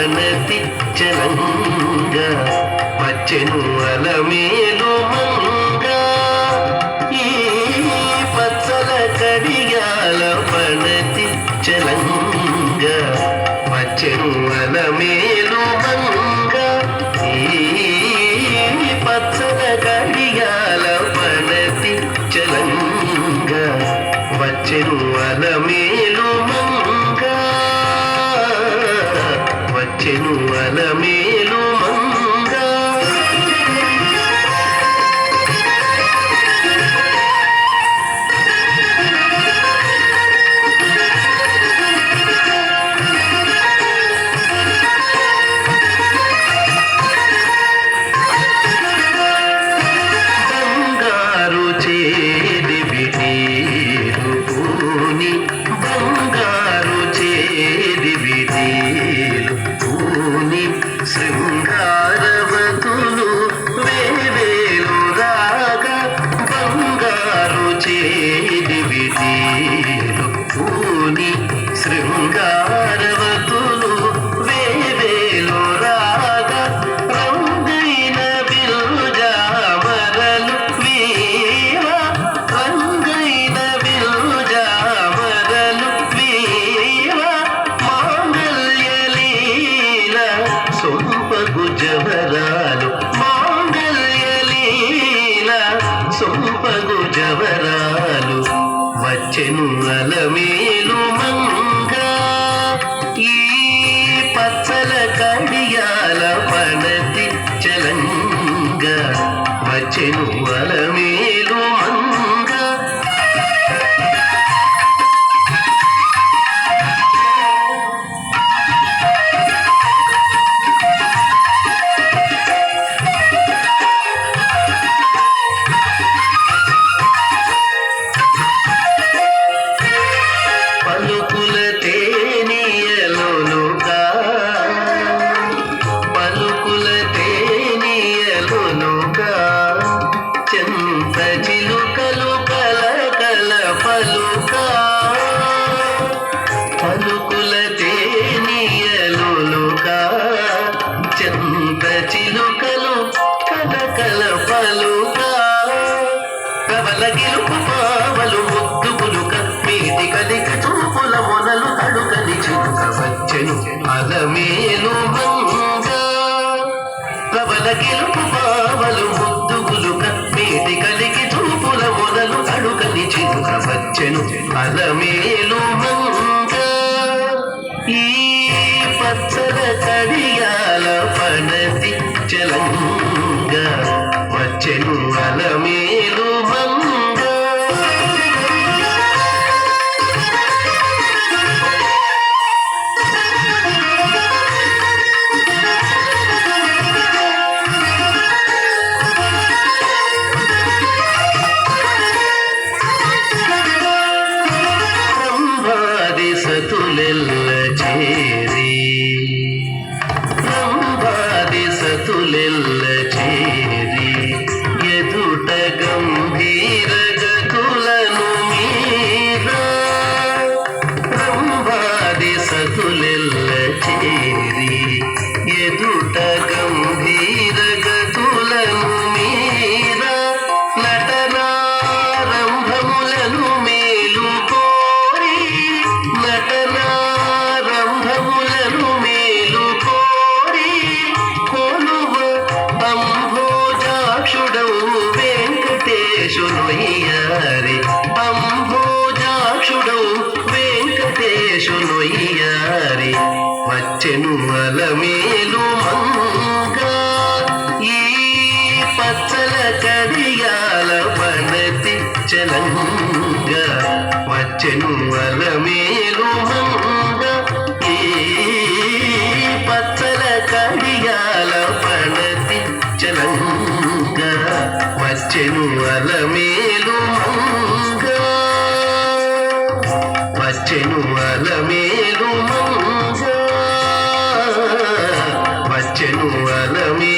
పనతి చలంగా వచ్చెను అలమేలు మంగా ఈ పచ్చల కడియాల పనతి చలంగా వచ్చెను అలమేలు మంగా ఈ పచ్చల కడియాల పనతి చలంగా వచ్చెను అలమేలు మంగా వచ్చెను అలమేలు మంగా బంగారు చేది విటీరు పూని బంగారు చేది విటీరు పూని శృంగారవతులు వేవేలు రాగా బంగారు చేది విటీరు పూని శృంగారవతులు వేవేలు రాగా రంగైన విరుజామరలు వీరా రంగైన విరుజామరలు వీరా మాంగళ్యలీల సొంపగు జవరాలు మాంగళ్యలీల సొంపగు జవరాలు వచ్చెను అలమేలు మంగా ఈ పచ్చల కడియాల పనతి చలంగా వచ్చెను అలమేలు మంగా పలుకుల తేనియలోనుగా పలుకుల తేనియలోనుగా చెంత చిలుకలు కలకల పలుకా పలుకుల తేనియలోనుగా చెంత చిలుకలు కలకల పలుకా ప్రబల గెలుపు పావలు ముద్దు పులుక మీది కలిక చూపుల మొనలు తడుకని చిలుక వచ్చెను అలమేలు మంగా ప్రబల గెలుపు పావలు ముద్దు పులుక మీది కలికి చూపుల మొనలు తడుకని చిలుక వచ్చెను అలమేలు మంగా ఈ పచ్చల కడియాల పనతి చలంగా వచ్చెను అలమేలు మంగా బ్రహ్మాది సతులెల్ల చేరి బ్రహ్మాది సతులెల్ల చేరి ఎదుట గంభీర గతులను మీరా బ్రహ్మాది సతులెల్ల చేరి ఎదుట గంభీర గతులను మీరా నటనారంభములను మేలు కోరి నటనారంభములను మేలు కోరి కొలువ అంభోజాక్షుడవు వెంకటేశునయ్యారి అంభోజాక్షుడవు వెంకటేశునయ్యారి వచ్చెను అలమేలు మంగా ఈ పచ్చల కడియాల పనతి చలంగా వచ్చెను అలమేలు మంగా ఈ పచ్చల కడియాల పనతి చలంగా వచ్చెను అలమేలు మంగా వచ్చెను అలమేలు మంగా వచ్చెను అలమేలు